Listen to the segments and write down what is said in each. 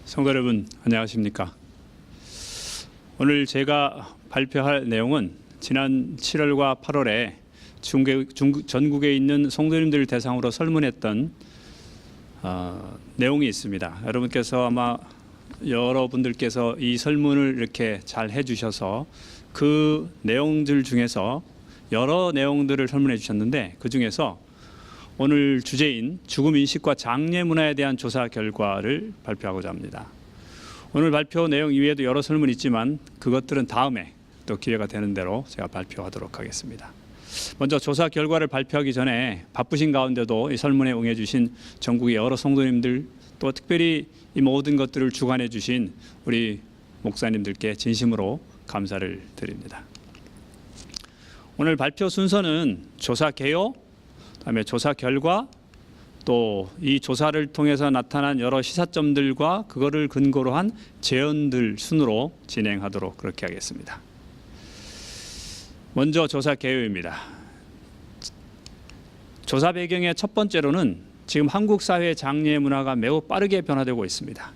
성도 여러분, 안녕하십니까? 오늘 제가 발표할 내용은 지난 7월과 8월에 전국에 있는 성도님들 대상으로 설문했던 내용이 있습니다. 여러분들께서 이 설문을 이렇게 잘 해주셔서 그 내용들 중에서 여러 내용들을 설문해 주셨는데, 그 중에서 오늘 주제인 죽음 인식과 장례 문화에 대한 조사 결과를 발표하고자 합니다. 오늘 발표 내용 이외에도 여러 설문이 있지만 그것들은 다음에 또 기회가 되는 대로 제가 발표하도록 하겠습니다. 먼저 조사 결과를 발표하기 전에 바쁘신 가운데도 이 설문에 응해 주신 전국의 여러 성도님들, 또 특별히 이 모든 것들을 주관해 주신 우리 목사님들께 진심으로 감사를 드립니다. 오늘 발표 순서는 조사 개요, 그다음에 조사 결과, 또 이 조사를 통해서 나타난 여러 시사점들과 그거를 근거로 한 제언들 순으로 진행하도록 그렇게 하겠습니다. 먼저 조사 개요입니다. 조사 배경의 첫 번째로는 지금 한국 사회의 장례 문화가 매우 빠르게 변화되고 있습니다.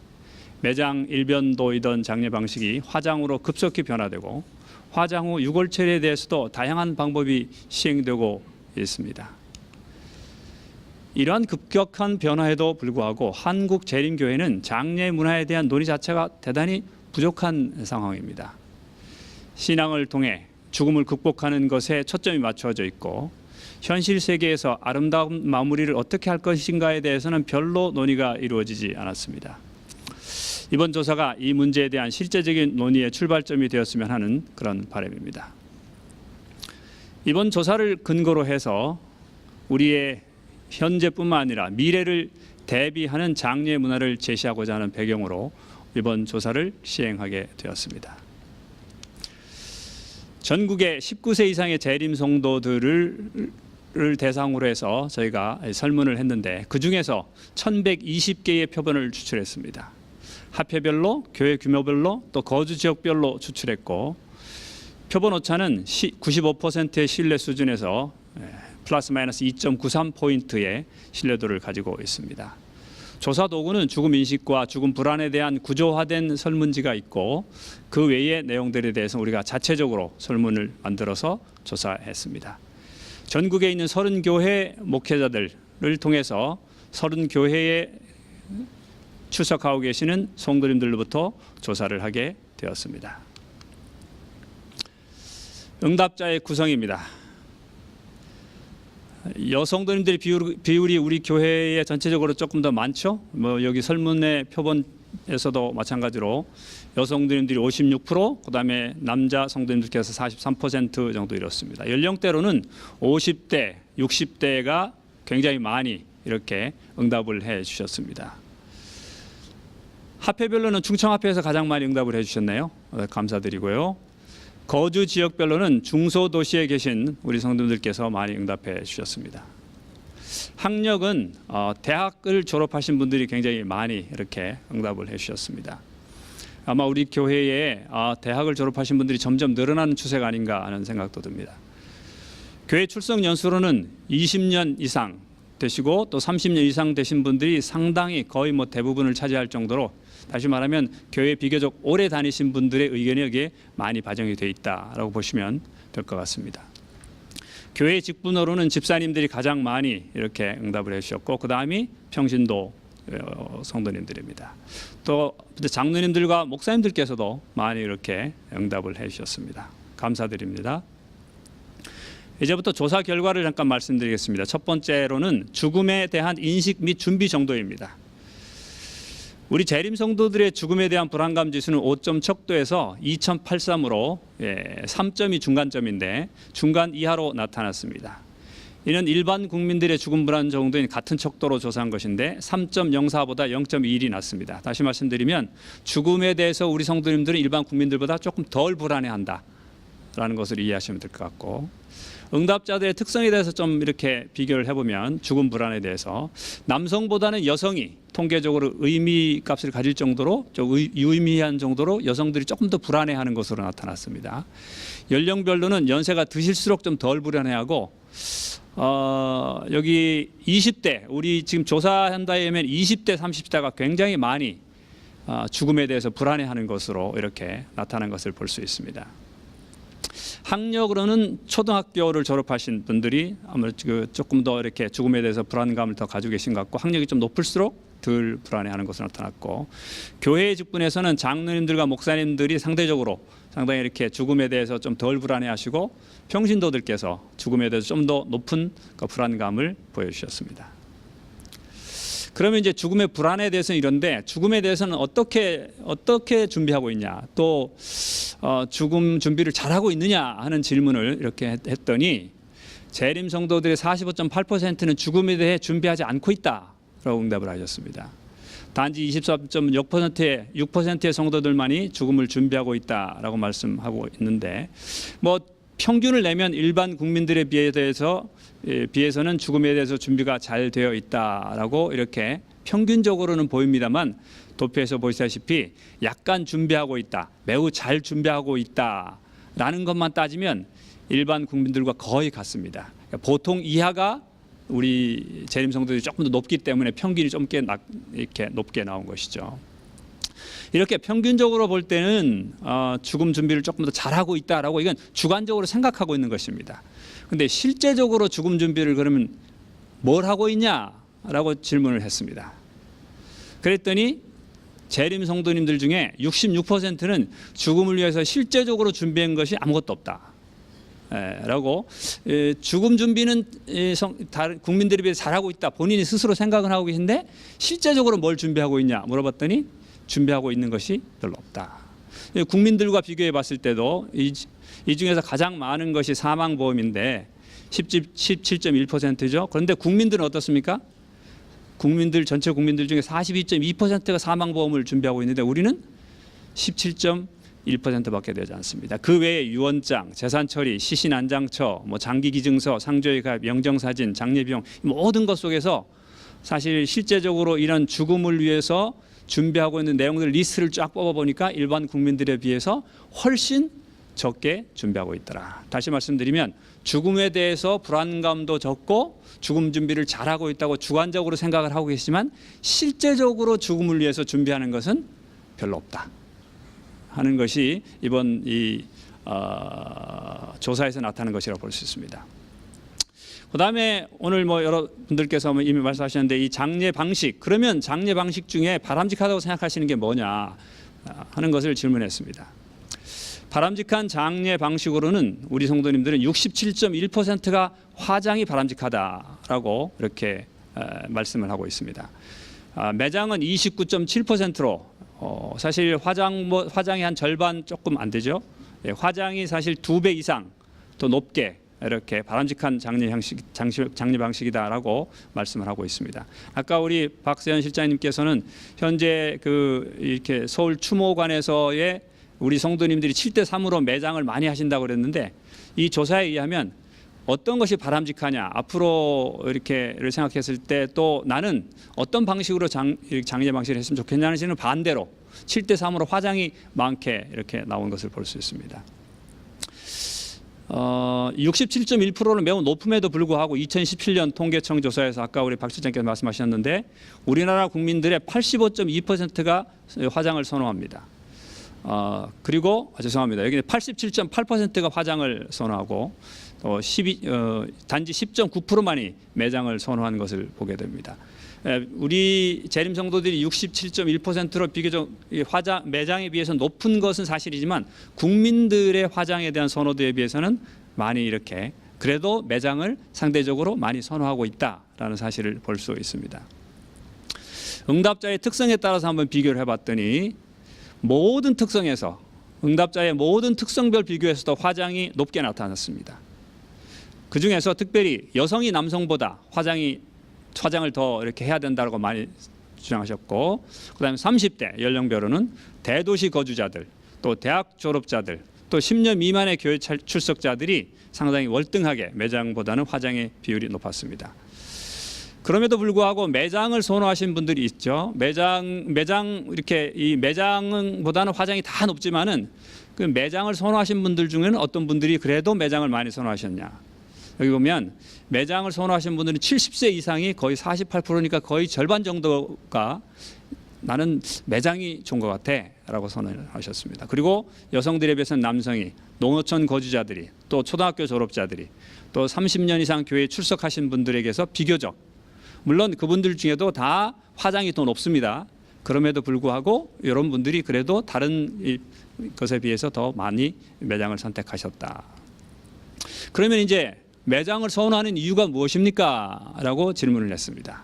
매장 일변도이던 장례 방식이 화장으로 급속히 변화되고, 화장 후 유골처리에 대해서도 다양한 방법이 시행되고 있습니다. 이러한 급격한 변화에도 불구하고 한국 재림교회는 장례 문화에 대한 논의 자체가 대단히 부족한 상황입니다. 신앙을 통해 죽음을 극복하는 것에 초점이 맞춰져 있고, 현실 세계에서 아름다운 마무리를 어떻게 할 것인가에 대해서는 별로 논의가 이루어지지 않았습니다. 이번 조사가 이 문제에 대한 실제적인 논의의 출발점이 되었으면 하는 그런 바람입니다. 이번 조사를 근거로 해서 우리의 현재뿐만 아니라 미래를 대비하는 장례 문화를 제시하고자 하는 배경으로 이번 조사를 시행하게 되었습니다. 전국의 19세 이상의 재림 성도들을 대상으로 해서 저희가 설문을 했는데, 그 중에서 1120개의 표본을 추출했습니다. 합회별로, 교회 규모별로, 또 거주 지역별로 추출했고, 표본 오차는 95%의 신뢰 수준에서 플러스 마이너스 2.93포인트의 신뢰도를 가지고 있습니다. 조사 도구는 죽음 인식과 죽음 불안에 대한 구조화된 설문지가 있고, 그 외의 내용들에 대해서 우리가 자체적으로 설문을 만들어서 조사했습니다. 전국에 있는 30교회 목회자들을 통해서 30교회에 출석하고 계시는 성도님들로부터 조사를 하게 되었습니다. 응답자의 구성입니다. 여성도님들의 비율이 우리 교회에 전체적으로 조금 더 많죠. 여기 설문의 표본에서도 마찬가지로 여성도님들이 56%, 그다음에 남자 성도님들께서 43% 정도 이렇습니다. 연령대로는 50대, 60대가 굉장히 많이 이렇게 응답을 해 주셨습니다. 합회별로는 충청합회에서 가장 많이 응답을 해 주셨네요. 감사드리고요. 거주 지역별로는 중소도시에 계신 우리 성도님들께서 많이 응답해 주셨습니다. 학력은 대학을 졸업하신 분들이 굉장히 많이 이렇게 응답을 해 주셨습니다. 아마 우리 교회에 대학을 졸업하신 분들이 점점 늘어나는 추세가 아닌가 하는 생각도 듭니다. 교회 출석 연수로는 20년 이상 되시고, 또 30년 이상 되신 분들이 상당히 거의 대부분을 차지할 정도로, 다시 말하면 교회 비교적 오래 다니신 분들의 의견이 여기에 많이 반영이 되어 있다라고 보시면 될 것 같습니다. 교회 직분으로는 집사님들이 가장 많이 이렇게 응답을 해주셨고, 그 다음이 평신도 성도님들입니다. 또 장로님들과 목사님들께서도 많이 이렇게 응답을 해주셨습니다. 감사드립니다. 이제부터 조사 결과를 잠깐 말씀드리겠습니다. 첫 번째로는 죽음에 대한 인식 및 준비 정도입니다. 우리 재림 성도들의 죽음에 대한 불안감 지수는 5점 척도에서 2.83으로 3점이 중간점인데 중간 이하로 나타났습니다. 이는 일반 국민들의 죽음 불안 정도인 같은 척도로 조사한 것인데 3.04보다 0.1이 낮습니다. 다시 말씀드리면 죽음에 대해서 우리 성도님들은 일반 국민들보다 조금 덜 불안해한다라는 것을 이해하시면 될 것 같고, 응답자들의 특성에 대해서 좀 이렇게 비교를 해보면 죽음 불안에 대해서 남성보다는 여성이 통계적으로 의미값을 가질 정도로, 좀 유의미한 정도로 여성들이 조금 더 불안해하는 것으로 나타났습니다. 연령별로는 연세가 드실수록 좀 덜 불안해하고, 여기 20대, 우리 지금 조사한 다음에 20대, 30대가 굉장히 많이 죽음에 대해서 불안해하는 것으로 이렇게 나타난 것을 볼 수 있습니다. 학력으로는 초등학교를 졸업하신 분들이 아무래도 조금 더 이렇게 죽음에 대해서 불안감을 더 가지고 계신 것 같고, 학력이 좀 높을수록 덜 불안해하는 것으로 나타났고, 교회 직분에서는 장로님들과 목사님들이 상대적으로 상당히 이렇게 죽음에 대해서 좀 덜 불안해하시고, 평신도들께서 죽음에 대해서 좀 더 높은 불안감을 보여주셨습니다. 그러면 이제 죽음의 불안에 대해서는 이런데, 죽음에 대해서는 어떻게 준비하고 있냐, 또 죽음 준비를 잘하고 있느냐 하는 질문을 이렇게 했더니, 재림 성도들의 45.8%는 죽음에 대해 준비하지 않고 있다라고 응답을 하셨습니다. 단지 24.6%의 6%의 성도들만이 죽음을 준비하고 있다라고 말씀하고 있는데, 뭐 평균을 내면 일반 국민들에 비해서는 죽음에 대해서 준비가 잘 되어 있다라고 이렇게 평균적으로는 보입니다만, 도표에서 보시다시피 약간 준비하고 있다, 매우 잘 준비하고 있다라는 것만 따지면 일반 국민들과 거의 같습니다. 그러니까 보통 이하가 우리 재림 성도들이 조금 더 높기 때문에 평균이 좀 이렇게 높게 나온 것이죠. 이렇게 평균적으로 볼 때는 죽음 준비를 조금 더 잘하고 있다라고, 이건 주관적으로 생각하고 있는 것입니다. 그런데 실제적으로 죽음 준비를 그러면 뭘 하고 있냐라고 질문을 했습니다. 그랬더니 재림 성도님들 중에 66%는 죽음을 위해서 실제적으로 준비한 것이 아무것도 없다 라고, 죽음 준비는 다른 국민들에 비해 잘하고 있다, 본인이 스스로 생각을 하고 계신데 실제적으로 뭘 준비하고 있냐 물어봤더니 준비하고 있는 것이 별로 없다. 국민들과 비교해 봤을 때도 이 중에서 가장 많은 것이 사망보험인데 17.1%죠. 그런데 국민들은 어떻습니까? 전체 국민들 중에 42.2%가 사망보험을 준비하고 있는데 우리는 17.1%밖에 되지 않습니다. 그 외에 유언장, 재산처리, 시신안장처, 장기기증서, 상조의 가입, 영정사진, 장례비용, 모든 것 속에서 사실 실제적으로 이런 죽음을 위해서 준비하고 있는 내용들 리스트를 쫙 뽑아보니까 일반 국민들에 비해서 훨씬 적게 준비하고 있더라. 다시 말씀드리면 죽음에 대해서 불안감도 적고 죽음 준비를 잘하고 있다고 주관적으로 생각을 하고 계시지만 실제적으로 죽음을 위해서 준비하는 것은 별로 없다 하는 것이 이번 이 조사에서 나타난 것이라고 볼 수 있습니다. 그 다음에 오늘 여러분들께서 이미 말씀하셨는데 이 장례 방식, 그러면 장례 방식 중에 바람직하다고 생각하시는 게 뭐냐 하는 것을 질문했습니다. 바람직한 장례 방식으로는 우리 성도님들은 67.1%가 화장이 바람직하다라고 이렇게 말씀을 하고 있습니다. 매장은 29.7%로 사실 화장이 한 절반 조금 안 되죠. 화장이 사실 2배 이상 더 높게 이렇게 바람직한 장례 방식이다라고 말씀을 하고 있습니다. 아까 우리 박세현 실장님께서는 현재 이렇게 서울 추모관에서의 우리 성도님들이 7대3으로 매장을 많이 하신다고 그랬는데, 이 조사에 의하면 어떤 것이 바람직하냐, 앞으로 이렇게를 생각했을 때 또 나는 어떤 방식으로 장례 방식을 했으면 좋겠냐는 시는 반대로 7대3으로 화장이 많게 이렇게 나온 것을 볼 수 있습니다. 67.1%는 매우 높음에도 불구하고 2017년 통계청 조사에서 아까 우리 박 실장께서 말씀하셨는데 우리나라 국민들의 85.2%가 화장을 선호합니다. 그리고 죄송합니다. 여기 87.8%가 화장을 선호하고 단지 10.9%만이 매장을 선호하는 것을 보게 됩니다. 우리 재림 성도들이 67.1%로 비교적 매장에 비해서 높은 것은 사실이지만 국민들의 화장에 대한 선호도에 비해서는 많이 이렇게 그래도 매장을 상대적으로 많이 선호하고 있다라는 사실을 볼 수 있습니다. 응답자의 특성에 따라서 한번 비교를 해봤더니 모든 특성에서 응답자의 모든 특성별 비교에서도 화장이 높게 나타났습니다. 그 중에서 특별히 여성이 남성보다 화장을 더 이렇게 해야 된다고 많이 주장하셨고, 그다음에 30대 연령별로는 대도시 거주자들, 또 대학 졸업자들, 또 10년 미만의 교회 출석자들이 상당히 월등하게 매장보다는 화장의 비율이 높았습니다. 그럼에도 불구하고 매장을 선호하신 분들이 있죠. 매장 이렇게 이 매장보다는 화장이 다 높지만은 그 매장을 선호하신 분들 중에는 어떤 분들이 그래도 매장을 많이 선호하셨냐? 여기 보면 매장을 선호하신 분들은 70세 이상이 거의 48%니까 거의 절반 정도가 나는 매장이 좋은 것 같아 라고 선언을 하셨습니다. 그리고 여성들에 비해서는 남성이, 농어촌 거주자들이, 또 초등학교 졸업자들이, 또 30년 이상 교회에 출석하신 분들에게서 비교적, 물론 그분들 중에도 다 화장이 더 높습니다. 그럼에도 불구하고 이런 분들이 그래도 다른 것에 비해서 더 많이 매장을 선택하셨다. 그러면 이제 매장을 선호하는 이유가 무엇입니까? 라고 질문을 했습니다.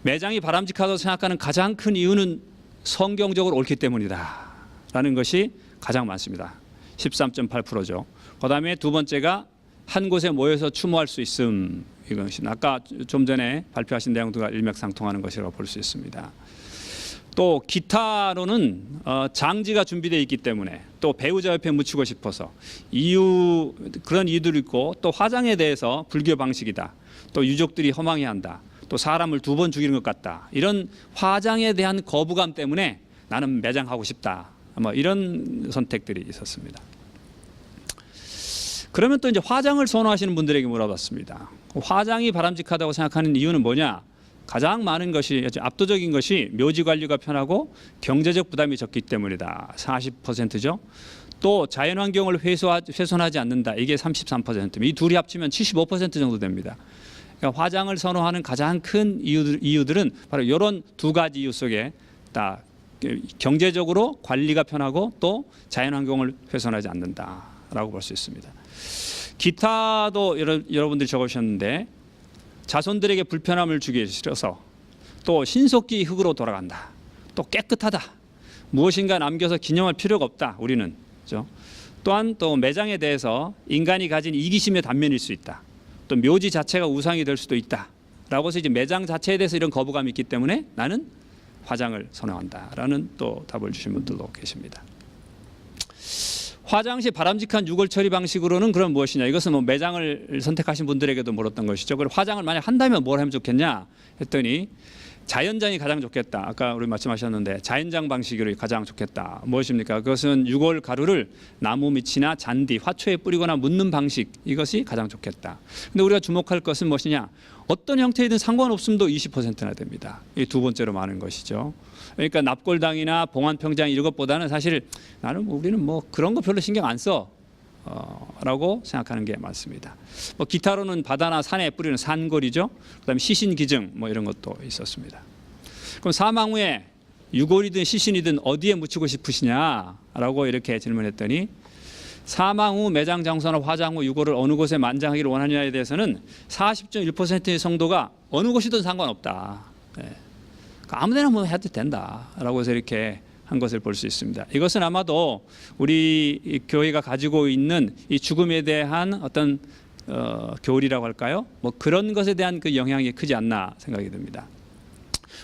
매장이 바람직하다고 생각하는 가장 큰 이유는 성경적으로 옳기 때문이다 라는 것이 가장 많습니다. 13.8%죠. 그 다음에 두 번째가 한 곳에 모여서 추모할 수 있음, 이것이 아까 좀 전에 발표하신 내용들과 일맥상통하는 것이라고 볼 수 있습니다. 또 기타로는 장지가 준비되어 있기 때문에, 또 배우자 옆에 묻히고 싶어서, 그런 이유들이 있고, 또 화장에 대해서 불교 방식이다, 또 유족들이 허망해한다, 또 사람을 2번 죽이는 것 같다, 이런 화장에 대한 거부감 때문에 나는 매장하고 싶다, 뭐 이런 선택들이 있었습니다. 그러면 또 이제 화장을 선호하시는 분들에게 물어봤습니다. 화장이 바람직하다고 생각하는 이유는 뭐냐? 가장 많은 것이, 압도적인 것이 묘지 관리가 편하고 경제적 부담이 적기 때문이다. 40%죠. 또 자연환경을 훼손하지 않는다. 이게 33%. 이 둘이 합치면 75% 정도 됩니다. 그러니까 화장을 선호하는 가장 큰 이유들은 바로 이런 두 가지 이유 속에 다 경제적으로 관리가 편하고 또 자연환경을 훼손하지 않는다라고 볼 수 있습니다. 기타도 여러분들이 적으셨는데, 자손들에게 불편함을 주기 싫어서, 또 신속히 흙으로 돌아간다, 또 깨끗하다, 무엇인가 남겨서 기념할 필요가 없다, 우리는. 그렇죠? 또한 또 매장에 대해서 인간이 가진 이기심의 단면일 수 있다, 또 묘지 자체가 우상이 될 수도 있다 라고 해서 이제 매장 자체에 대해서 이런 거부감이 있기 때문에 나는 화장을 선호한다 라는 또 답을 주신 분들도 계십니다. 화장 시 바람직한 유골 처리 방식으로는 그럼 무엇이냐? 이것은 뭐 매장을 선택하신 분들에게도 물었던 것이죠. 그리고 화장을 만약 한다면 뭘 하면 좋겠냐 했더니, 자연장이 가장 좋겠다. 아까 우리 말씀하셨는데 자연장 방식으로 가장 좋겠다. 무엇입니까? 그것은 유골 가루를 나무 밑이나 잔디, 화초에 뿌리거나 묻는 방식, 이것이 가장 좋겠다. 근데 우리가 주목할 것은 무엇이냐? 어떤 형태이든 상관없음도 20%나 됩니다. 이 두 번째로 많은 것이죠. 그러니까 납골당이나 봉안평장 이런 것보다는 사실 우리는 뭐 그런 거 별로 신경 안 써 라고 생각하는 게 맞습니다. 뭐 기타로는 바다나 산에 뿌리는 산골이죠. 그다음에 시신기증 뭐 이런 것도 있었습니다. 그럼 사망 후에 유골이든 시신이든 어디에 묻히고 싶으시냐라고 이렇게 질문했더니, 사망 후 매장 장소나 화장 후 유골을 어느 곳에 만장하기를 원하느냐에 대해서는 40.1%의 성도가 어느 곳이든 상관없다. 네. 아무데나 뭐 해도 된다라고 해서 이렇게 한 것을 볼 수 있습니다. 이것은 아마도 우리 교회가 가지고 있는 이 죽음에 대한 어떤 교리라고 할까요? 뭐 그런 것에 대한 그 영향이 크지 않나 생각이 듭니다.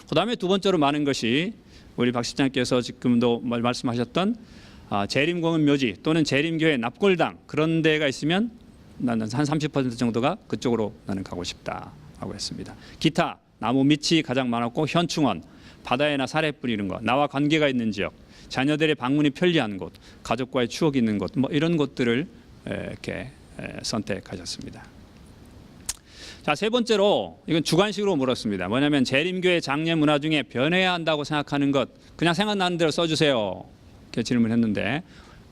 그다음에 두 번째로 많은 것이 우리 박 실장께서 지금도 말씀하셨던 재림공원 묘지 또는 재림교회 납골당, 그런 데가 있으면 나는 한 30% 정도가 그쪽으로 나는 가고 싶다라고 했습니다. 기타, 나무 밑이 가장 많았고, 현충원, 바다에나 살에 뿌리는 것, 나와 관계가 있는 지역, 자녀들의 방문이 편리한 곳, 가족과의 추억이 있는 곳, 뭐 이런 곳들을 이렇게 선택하셨습니다. 자, 세 번째로 이건 주관식으로 물었습니다. 뭐냐면 재림교회 장례 문화 중에 변해야 한다고 생각하는 것, 그냥 생각나는 대로 써주세요. 이렇게 질문했는데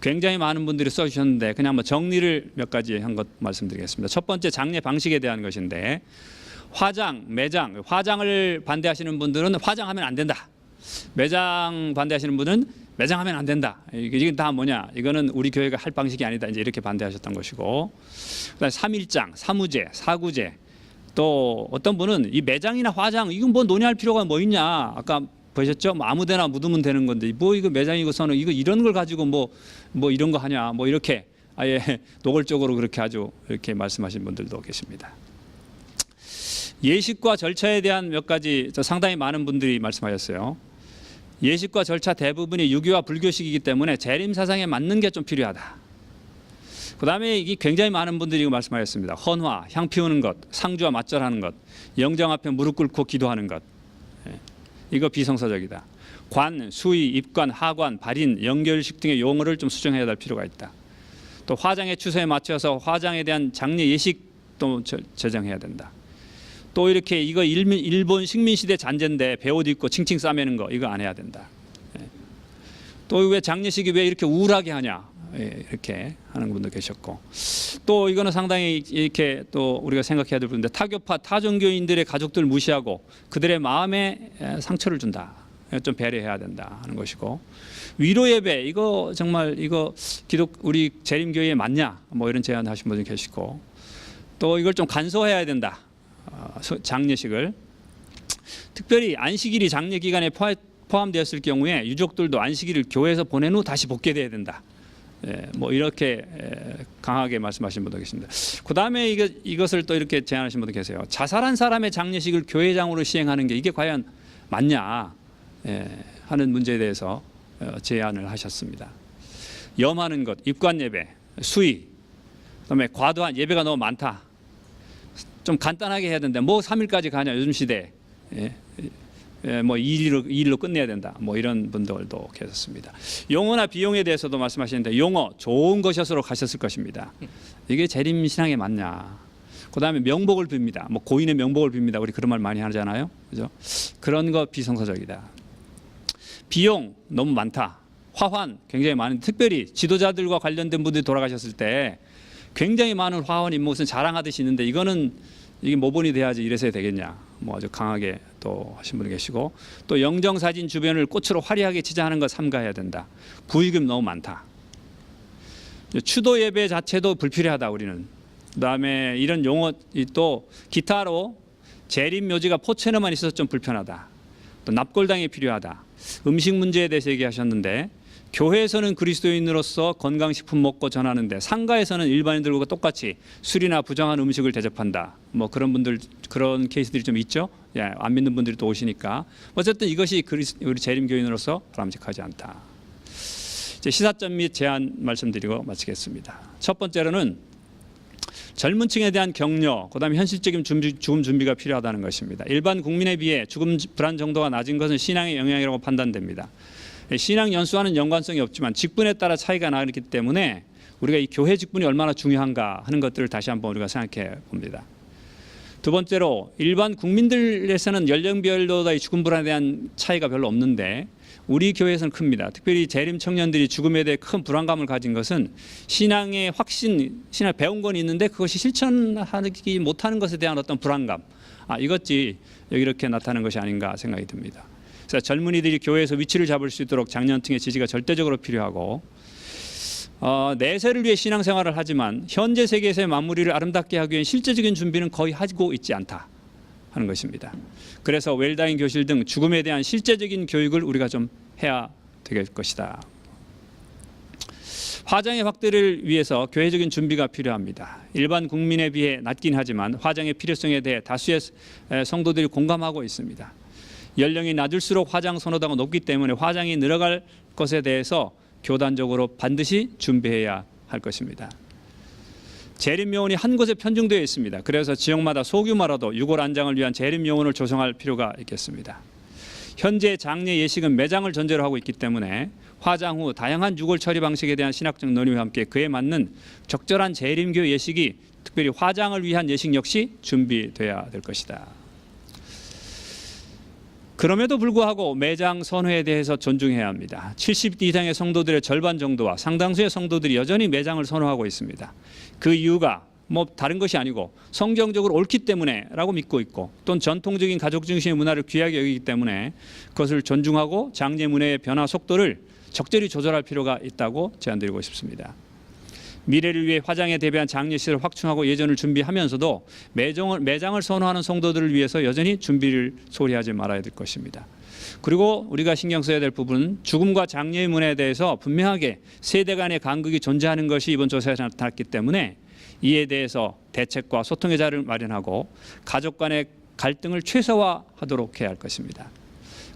굉장히 많은 분들이 써주셨는데 그냥 뭐 정리를 몇 가지 한 것 말씀드리겠습니다. 첫 번째, 장례 방식에 대한 것인데, 화장, 매장, 화장을 반대하시는 분들은 화장하면 안 된다. 매장 반대하시는 분은 매장하면 안 된다. 이게 다 뭐냐? 이거는 우리 교회가 할 방식이 아니다. 이제 이렇게 반대하셨던 것이고, 그다음에 삼일장, 사무제, 사구제, 또 어떤 분은 이 매장이나 화장 이건 뭐 논의할 필요가 뭐 있냐? 아까 보셨죠? 뭐 아무데나 묻으면 되는 건데 뭐 이거 매장이고 선은 이거 이런 걸 가지고 뭐 이런 거 하냐? 뭐 이렇게 아예 노골적으로 그렇게 아주 이렇게 말씀하신 분들도 계십니다. 예식과 절차에 대한 몇 가지 상당히 많은 분들이 말씀하셨어요. 예식과 절차 대부분이 유교와 불교식이기 때문에 재림 사상에 맞는 게 좀 필요하다. 그다음에 이게 굉장히 많은 분들이 말씀하셨습니다. 헌화, 향 피우는 것, 상주와 맞절하는 것, 영정 앞에 무릎 꿇고 기도하는 것, 이거 비성서적이다. 관, 수의, 입관, 하관, 발인, 연결식 등의 용어를 좀 수정해야 할 필요가 있다. 또 화장의 추세에 맞춰서 화장에 대한 장례 예식도 제정해야 된다. 또 이렇게 이거 일본 식민시대 잔재인데 배옷 입고 칭칭 싸매는 거 이거 안 해야 된다. 또 왜 장례식이 왜 이렇게 우울하게 하냐, 이렇게 하는 분도 계셨고, 또 이거는 상당히 이렇게 또 우리가 생각해야 될 부분인데, 타교파 타종교인들의 가족들 무시하고 그들의 마음에 상처를 준다, 좀 배려해야 된다 하는 것이고, 위로 예배 이거 정말 이거 우리 재림교회에 맞냐, 뭐 이런 제안하신 분도 계시고, 또 이걸 좀 간소해야 된다, 장례식을. 특별히 안식일이 장례 기간에 포함되었을 경우에 유족들도 안식일을 교회에서 보낸 후 다시 복귀돼야 된다. 뭐 이렇게 강하게 말씀하신 분도 계십니다. 그 다음에 이것을 또 이렇게 제안하신 분도 계세요. 자살한 사람의 장례식을 교회장으로 시행하는 게 이게 과연 맞냐 하는 문제에 대해서 제안을 하셨습니다. 염하는 것, 입관 예배, 수의, 그다음에 과도한 예배가 너무 많다. 좀 간단하게 해야 된다. 뭐 3일까지 가냐 요즘 시대. 뭐 2일로 끝내야 된다. 뭐 이런 분들도 계셨습니다. 용어나 비용에 대해서도 말씀하시는데, 용어 좋은 것이었으로 가셨을 것입니다. 이게 재림 신앙에 맞냐? 그다음에 명복을 빕니다. 뭐 고인의 명복을 빕니다. 우리 그런 말 많이 하잖아요. 그죠? 그런 거 비성서적이다. 비용 너무 많다. 화환 굉장히 많은, 특별히 지도자들과 관련된 분들이 돌아가셨을 때 굉장히 많은 화환이 무슨 자랑하듯이 있는데, 이게 모본이 돼야지 이래서 되겠냐, 뭐 아주 강하게 또 하신 분이 계시고, 또 영정사진 주변을 꽃으로 화려하게 치장하는 거 삼가해야 된다. 부의금 너무 많다. 추도 예배 자체도 불필요하다 우리는. 그다음에 이런 용어, 또 기타로 재림 묘지가 포천에만 있어서 좀 불편하다. 또 납골당이 필요하다. 음식 문제에 대해서 얘기하셨는데, 교회에서는 그리스도인으로서 건강식품 먹고 전하는데 상가에서는 일반인들과 똑같이 술이나 부정한 음식을 대접한다. 뭐 그런 분들, 그런 케이스들이 좀 있죠. 안 믿는 분들이 또 오시니까. 어쨌든 이것이 우리 재림교인으로서 바람직하지 않다. 이제 시사점 및 제안 말씀드리고 마치겠습니다. 첫 번째로는 젊은 층에 대한 격려, 그다음에 현실적인 죽음 준비가 필요하다는 것입니다. 일반 국민에 비해 죽음 불안 정도가 낮은 것은 신앙의 영향이라고 판단됩니다. 신앙 연수와는 연관성이 없지만 직분에 따라 차이가 나기 때문에 우리가 이 교회 직분이 얼마나 중요한가 하는 것들을 다시 한번 우리가 생각해 봅니다. 두 번째로, 일반 국민들에서는 연령별로 이 죽음 불안에 대한 차이가 별로 없는데 우리 교회에서는 큽니다. 특별히 재림 청년들이 죽음에 대해 큰 불안감을 가진 것은 신앙의 확신, 신앙 배운 건 있는데 그것이 실천하지 못하는 것에 대한 어떤 불안감, 이것이 여기 이렇게 나타나는 것이 아닌가 생각이 듭니다. 그래서 젊은이들이 교회에서 위치를 잡을 수 있도록 장년층의 지지가 절대적으로 필요하고, 내세를 위해 신앙생활을 하지만 현재 세계에서의 마무리를 아름답게 하기 위한 실제적인 준비는 거의 하고 있지 않다 하는 것입니다. 그래서 웰다잉 교실 등 죽음에 대한 실제적인 교육을 우리가 좀 해야 될 것이다. 화장의 확대를 위해서 교회적인 준비가 필요합니다. 일반 국민에 비해 낮긴 하지만 화장의 필요성에 대해 다수의 성도들이 공감하고 있습니다. 연령이 낮을수록 화장 선호도가 높기 때문에 화장이 늘어갈 것에 대해서 교단적으로 반드시 준비해야 할 것입니다. 재림묘원이 한 곳에 편중되어 있습니다. 그래서 지역마다 소규모라도 유골 안장을 위한 재림묘원을 조성할 필요가 있겠습니다. 현재 장례 예식은 매장을 전제로 하고 있기 때문에 화장 후 다양한 유골 처리 방식에 대한 신학적 논의와 함께 그에 맞는 적절한 재림교 예식이, 특별히 화장을 위한 예식 역시 준비돼야 될 것이다. 그럼에도 불구하고 매장 선회에 대해서 존중해야 합니다. 70대 이상의 성도들의 절반 정도와 상당수의 성도들이 여전히 매장을 선호하고 있습니다. 그 이유가 뭐 다른 것이 아니고 성경적으로 옳기 때문에라고 믿고 있고, 또는 전통적인 가족 중심의 문화를 귀하게 여기기 때문에 그것을 존중하고 장례 문화의 변화 속도를 적절히 조절할 필요가 있다고 제안드리고 싶습니다. 미래를 위해 화장에 대비한 장례식을 확충하고 예전을 준비하면서도 매장을 선호하는 성도들을 위해서 여전히 준비를 소홀히하지 말아야 될 것입니다. 그리고 우리가 신경 써야 될 부분은 죽음과 장례의 문화에 대해서 분명하게 세대 간의 간극이 존재하는 것이 이번 조사에서 나타났기 때문에 이에 대해서 대책과 소통의 자리를 마련하고 가족 간의 갈등을 최소화하도록 해야 할 것입니다.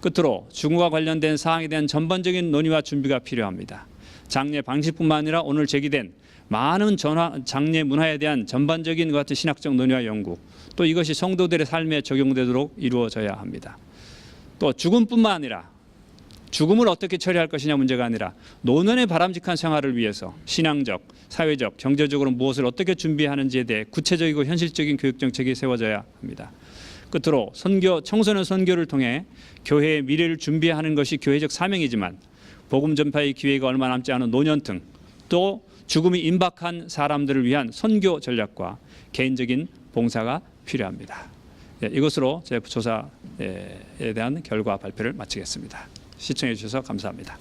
끝으로 죽음과 관련된 사항에 대한 전반적인 논의와 준비가 필요합니다. 장례 방식뿐만 아니라 오늘 제기된 많은 장례 문화에 대한 전반적인 것 같은 신학적 논의와 연구, 또 이것이 성도들의 삶에 적용되도록 이루어져야 합니다. 또 죽음뿐만 아니라 죽음을 어떻게 처리할 것이냐 문제가 아니라 노년의 바람직한 생활을 위해서 신앙적, 사회적, 경제적으로 무엇을 어떻게 준비하는지에 대해 구체적이고 현실적인 교육 정책이 세워져야 합니다. 끝으로 청소년 선교를 통해 교회의 미래를 준비하는 것이 교회적 사명이지만 복음 전파의 기회가 얼마 남지 않은 노년층 또 죽음이 임박한 사람들을 위한 선교 전략과 개인적인 봉사가 필요합니다. 이것으로 제 조사에 대한 결과 발표를 마치겠습니다. 시청해 주셔서 감사합니다.